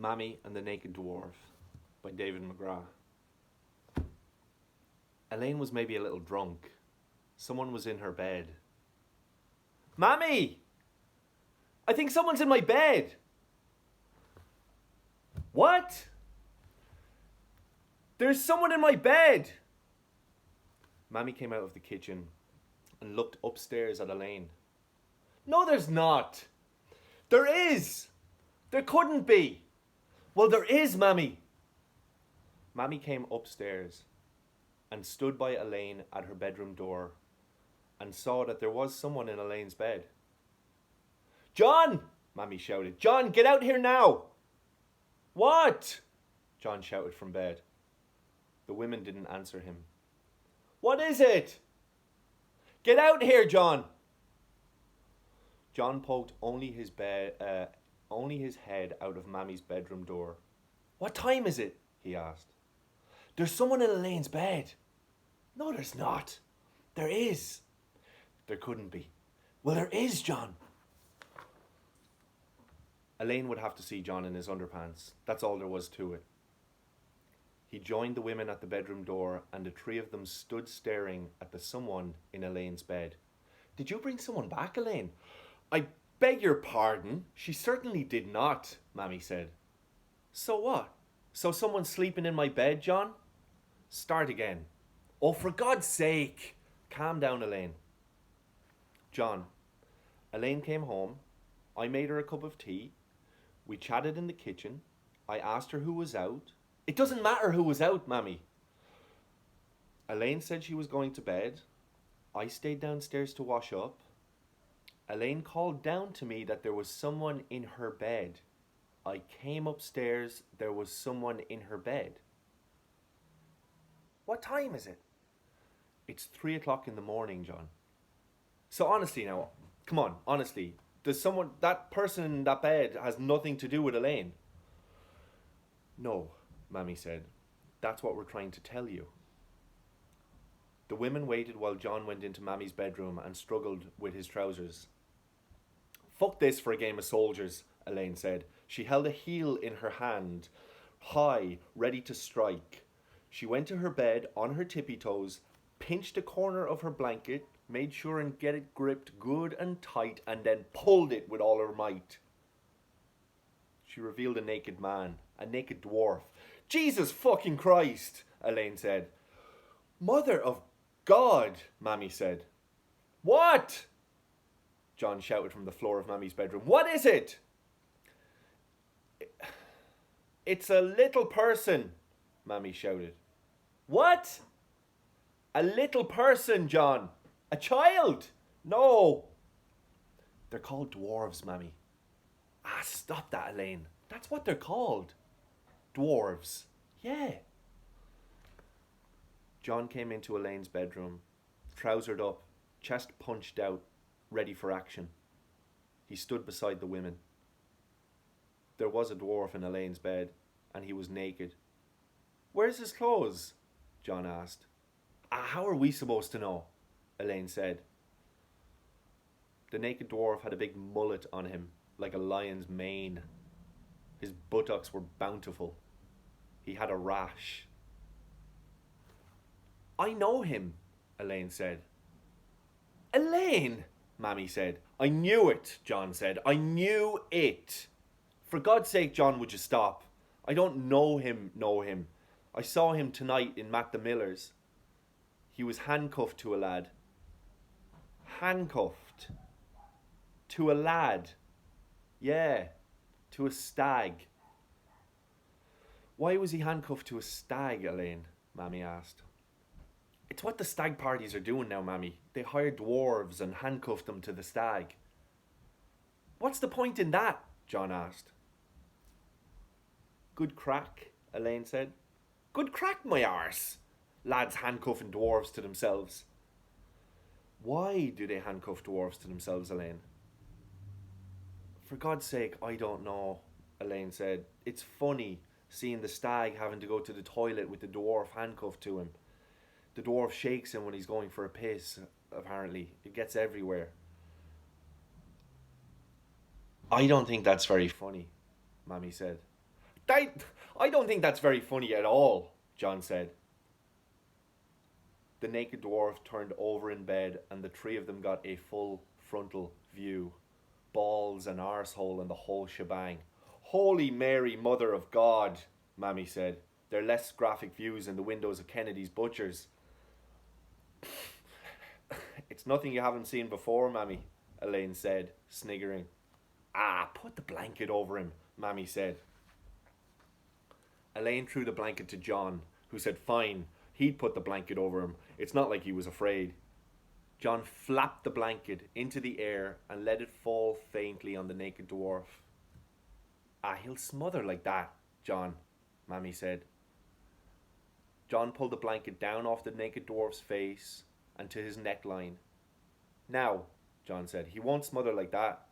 Mammy and the Naked Dwarf by David McGrath. Elaine was maybe a little drunk. Someone was in her bed. Mammy! I think someone's in my bed! What? There's someone in my bed! Mammy came out of the kitchen and looked upstairs at Elaine. No, there's not. There is. There couldn't be. Well, there is, Mammy. Mammy came upstairs and stood by Elaine at her bedroom door and saw that there was someone in Elaine's bed. John! Mammy shouted. John, get out here now! What? John shouted from bed. The women didn't answer him. What is it? Get out here, John! John poked only his head out of Mammy's bedroom door. What time is it? He asked. There's someone in Elaine's bed. No, there's not. There is. There couldn't be. Well, there is, John. Elaine would have to see John in his underpants. That's all there was to it. He joined the women at the bedroom door, and the three of them stood staring at the someone in Elaine's bed. Did you bring someone back, Elaine? I beg your pardon. She certainly did not, Mammy said. So what? So someone's sleeping in my bed, John? Start again. Oh, for God's sake. Calm down, Elaine. John, Elaine came home. I made her a cup of tea. We chatted in the kitchen. I asked her who was out. It doesn't matter who was out, Mammy. Elaine said she was going to bed. I stayed downstairs to wash up. Elaine called down to me that there was someone in her bed. I came upstairs. There was someone in her bed. What time is it? It's 3 o'clock in the morning, John. So honestly now, come on, honestly, that person in that bed has nothing to do with Elaine? No, Mammy said. That's what we're trying to tell you. The women waited while John went into Mammy's bedroom and struggled with his trousers. Fuck this for a game of soldiers, Elaine said. She held a heel in her hand, high, ready to strike. She went to her bed on her tippy toes, pinched a corner of her blanket, made sure and get it gripped good and tight, and then pulled it with all her might. She revealed a naked man, a naked dwarf. Jesus fucking Christ, Elaine said. Mother of God, Mammy said. What? John shouted from the floor of Mammy's bedroom. What is it? It's a little person, Mammy shouted. What? A little person, John. A child? No. They're called dwarves, Mammy. Ah, stop that, Elaine. That's what they're called. Dwarves. Yeah. John came into Elaine's bedroom, trousered up, chest punched out, ready for action. He stood beside the women. There was a dwarf in Elaine's bed, and he was naked. Where's his clothes? John asked. How are we supposed to know? Elaine said. The naked dwarf had a big mullet on him, like a lion's mane. His buttocks were bountiful. He had a rash. I know him, Elaine said. Elaine, Mammy said. I knew it, John said. I knew it. For God's sake, John, would you stop? I don't know him. I saw him tonight in Matt the Miller's. He was handcuffed to a lad. Handcuffed to a lad. Yeah, to a stag. Why was he handcuffed to a stag, Elaine? Mammy asked. It's what the stag parties are doing now, Mammy. They hire dwarves and handcuff them to the stag. What's the point in that? John asked. Good crack, Elaine said. Good crack, my arse. Lads handcuffing dwarves to themselves. Why do they handcuff dwarves to themselves, Elaine? For God's sake, I don't know, Elaine said. It's funny seeing the stag having to go to the toilet with the dwarf handcuffed to him. The dwarf shakes him when he's going for a piss, apparently. It gets everywhere. I don't think that's very funny, Mammy said. I don't think that's very funny at all, John said. The naked dwarf turned over in bed and the three of them got a full frontal view. Balls and arsehole and the whole shebang. Holy Mary, Mother of God, Mammy said. They're less graphic views in the windows of Kennedy's Butchers. It's nothing you haven't seen before, Mammy, Elaine said, sniggering. Put the blanket over him, Mammy said. Elaine threw the blanket to John, who said fine, he'd put the blanket over him. It's not like he was afraid. John flapped the blanket into the air and let it fall faintly on the naked dwarf. He'll smother like that, John, Mammy said. John pulled the blanket down off the naked dwarf's face and to his neckline. Now, John said, he won't smother like that.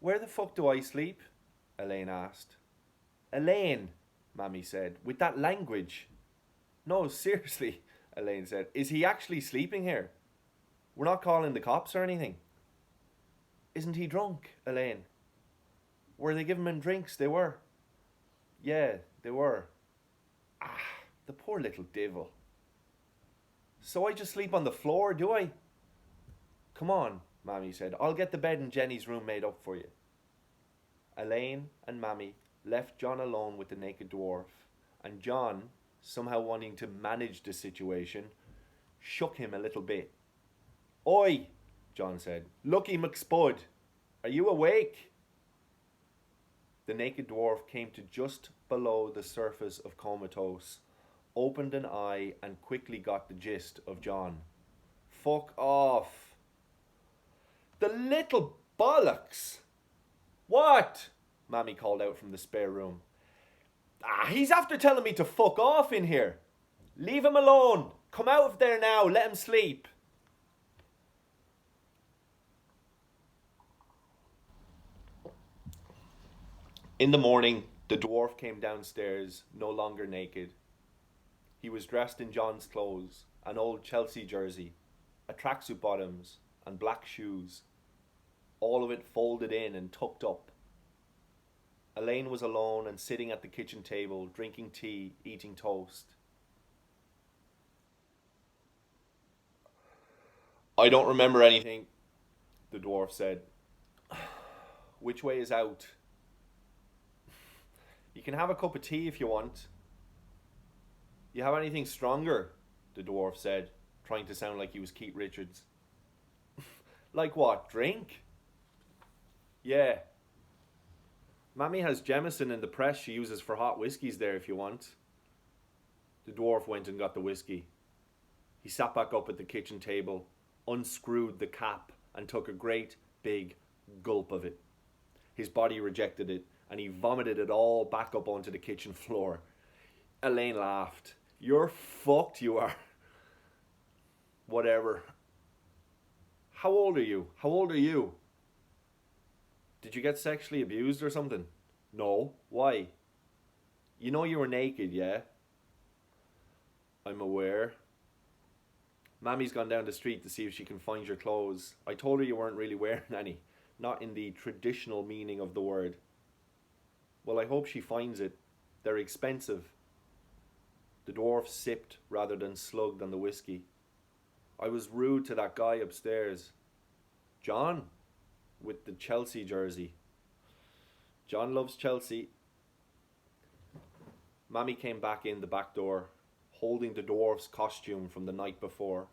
Where the fuck do I sleep? Elaine asked. Elaine, Mammy said, with that language. No, seriously, Elaine said. Is he actually sleeping here? We're not calling the cops or anything. Isn't he drunk, Elaine? Were they giving him drinks? They were. Yeah, they were. The poor little devil. So I just sleep on the floor, do I? Come on, Mammy said. I'll get the bed in Jenny's room made up for you. Elaine and Mammy left John alone with the naked dwarf, and John, somehow wanting to manage the situation, shook him a little bit. Oi, John said. Lucky McSpud, are you awake? The naked dwarf came to just below the surface of comatose, opened an eye and quickly got the gist of John. Fuck off. The little bollocks. What? Mammy called out from the spare room. He's after telling me to fuck off in here. Leave him alone. Come out of there now. Let him sleep. In the morning, the dwarf came downstairs, no longer naked. He was dressed in John's clothes, an old Chelsea jersey, a tracksuit bottoms, and black shoes. All of it folded in and tucked up. Elaine was alone and sitting at the kitchen table, drinking tea, eating toast. I don't remember anything, the dwarf said. Which way is out? You can have a cup of tea if you want. You have anything stronger? The dwarf said, trying to sound like he was Keith Richards. Like what? Drink? Yeah. Mammy has Jameson in the press she uses for hot whiskies there if you want. The dwarf went and got the whiskey. He sat back up at the kitchen table, unscrewed the cap and took a great big gulp of it. His body rejected it and he vomited it all back up onto the kitchen floor. Elaine laughed. You're fucked, you are. Whatever. How old are you? How old are you? Did you get sexually abused or something? No. Why? You know you were naked, yeah? I'm aware. Mammy's gone down the street to see if she can find your clothes. I told her you weren't really wearing any. Not in the traditional meaning of the word. Well, I hope she finds it. They're expensive. The dwarf sipped rather than slugged on the whiskey. I was rude to that guy upstairs. John, with the Chelsea jersey. John loves Chelsea. Mammy came back in the back door, holding the dwarf's costume from the night before.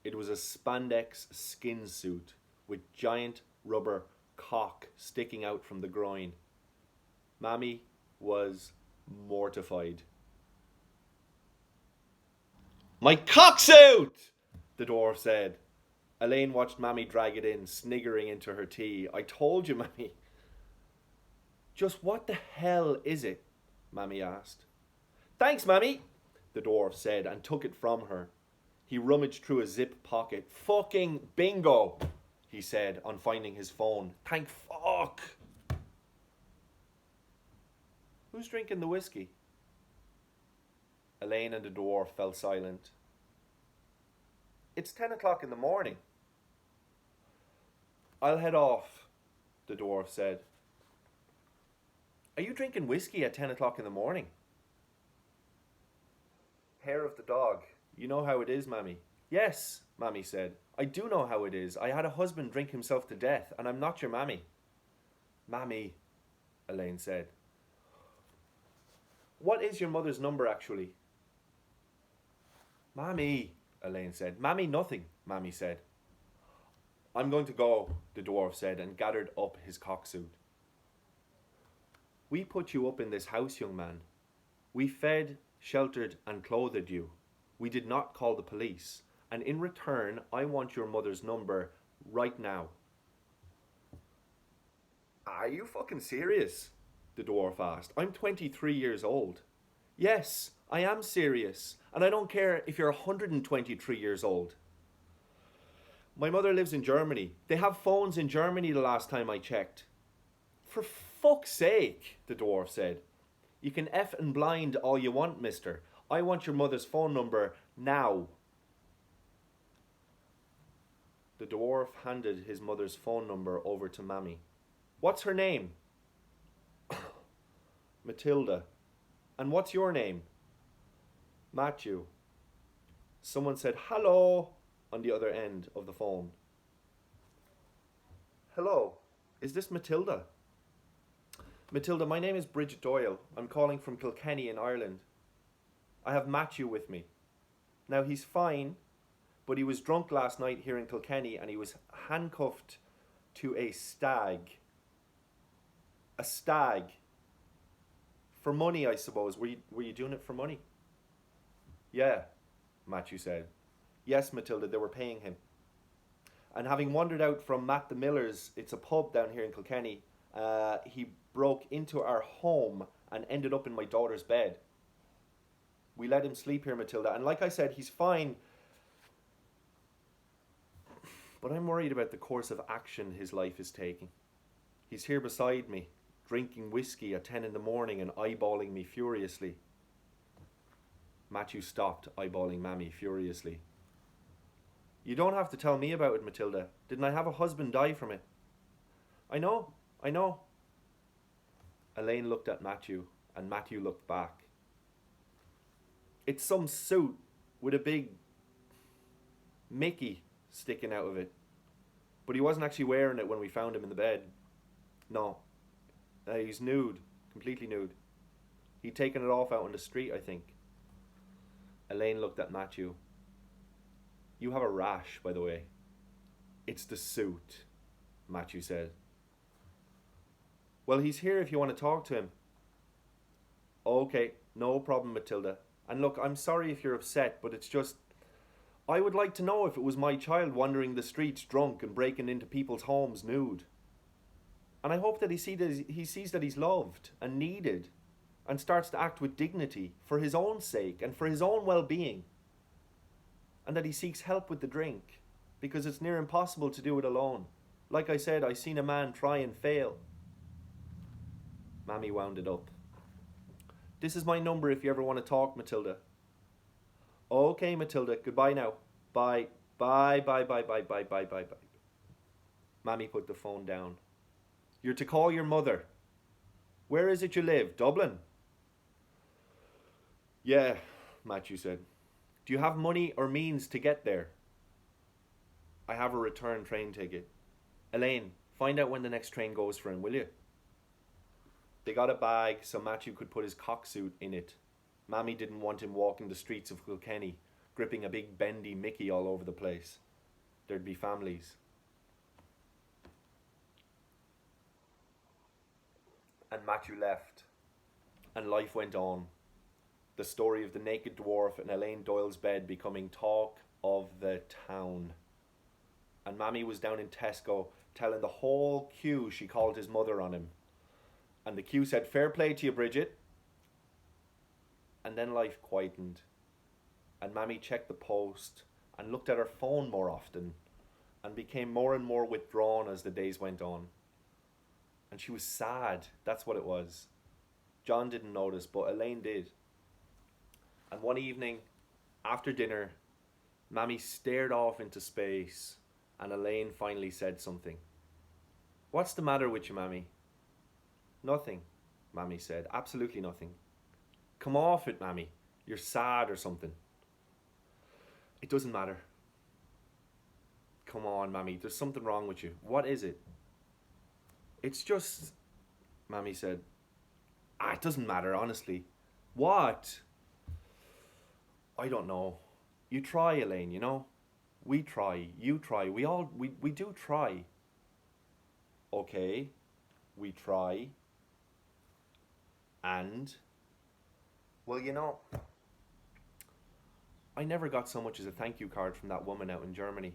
It was a spandex skin suit with giant rubber cock sticking out from the groin. Mammy was mortified. My cock's out! The dwarf said. Elaine watched Mammy drag it in, sniggering into her tea. I told you, Mammy. Just what the hell is it? Mammy asked. Thanks, Mammy, the dwarf said and took it from her. He rummaged through a zip pocket. Fucking bingo, he said on finding his phone. Thank fuck. Who's drinking the whiskey? Elaine and the dwarf fell silent. It's 10 o'clock in the morning. I'll head off, the dwarf said. Are you drinking whiskey at 10 o'clock in the morning? Hair of the dog. You know how it is, Mammy. Yes, Mammy said. I do know how it is. I had a husband drink himself to death, and I'm not your mammy. Mammy, Elaine said. What is your mother's number, actually? Mammy, Elaine said. Mammy, nothing, Mammy said. I'm going to go, the dwarf said, and gathered up his cocksuit. We put you up in this house, young man. We fed, sheltered, and clothed you. We did not call the police, and in return, I want your mother's number right now. Are you fucking serious? The dwarf asked. I'm 23 years old. Yes, I am serious, and I don't care if you're 123 years old. My mother lives in Germany. They have phones in Germany the last time I checked. For fuck's sake, the dwarf said. You can F and blind all you want, mister. I want your mother's phone number now. The dwarf handed his mother's phone number over to Mammy. What's her name? Matilda. And what's your name? Matthew. Someone said hello on the other end of the phone. Hello, is this Matilda? Matilda, my name is Bridget Doyle. I'm calling from Kilkenny in Ireland. I have Matthew with me. Now he's fine, but he was drunk last night here in Kilkenny and he was handcuffed to a stag. A stag. For money, I suppose. Were you doing it for money? Yeah, Matthew said. Yes, Matilda, they were paying him. And having wandered out from Matt the Miller's, it's a pub down here in Kilkenny, he broke into our home and ended up in my daughter's bed. We let him sleep here, Matilda, and like I said, he's fine. But I'm worried about the course of action his life is taking. He's here beside me, drinking whiskey at 10 in the morning and eyeballing me furiously. Matthew stopped eyeballing Mammy furiously. You don't have to tell me about it, Matilda. Didn't I have a husband die from it? I know. Elaine looked at Matthew, and Matthew looked back. It's some suit with a big Mickey sticking out of it. But he wasn't actually wearing it when we found him in the bed. No. He's nude, completely nude. He'd taken it off out on the street, I think. Elaine looked at Matthew. You have a rash, by the way. It's the suit, Matthew said. Well, he's here if you want to talk to him. Okay, no problem, Matilda. And look, I'm sorry if you're upset, but it's just... I would like to know if it was my child wandering the streets drunk and breaking into people's homes nude. And I hope that he sees that he's loved and needed and starts to act with dignity for his own sake and for his own well-being. And that he seeks help with the drink, because it's near impossible to do it alone. Like I said, I seen a man try and fail. Mammy wound it up. This is my number if you ever want to talk, Matilda. Okay, Matilda, goodbye now. Bye. Bye. Mammy put the phone down. You're to call your mother. Where is it you live? Dublin? Yeah, Matthew said. Do you have money or means to get there? I have a return train ticket. Elaine, find out when the next train goes for him, will you? They got a bag so Matthew could put his cocksuit in it. Mammy didn't want him walking the streets of Kilkenny, gripping a big bendy Mickey all over the place. There'd be families. And Matthew left. And life went on. The story of the naked dwarf in Elaine Doyle's bed becoming talk of the town. And Mammy was down in Tesco telling the whole queue she called his mother on him. And the queue said, fair play to you, Bridget. And then life quietened. And Mammy checked the post and looked at her phone more often and became more and more withdrawn as the days went on. And she was sad, that's what it was. John didn't notice, but Elaine did. And one evening, after dinner, Mammy stared off into space and Elaine finally said something. What's the matter with you, Mammy? Nothing, Mammy said. Absolutely nothing. Come off it, Mammy. You're sad or something. It doesn't matter. Come on, Mammy. There's something wrong with you. What is it? It's just, Mammy said. It doesn't matter, honestly. What? I don't know. You try, Elaine, you know? We try. You try. We do try. Okay. We try. And, well, you know, I never got so much as a thank you card from that woman out in Germany.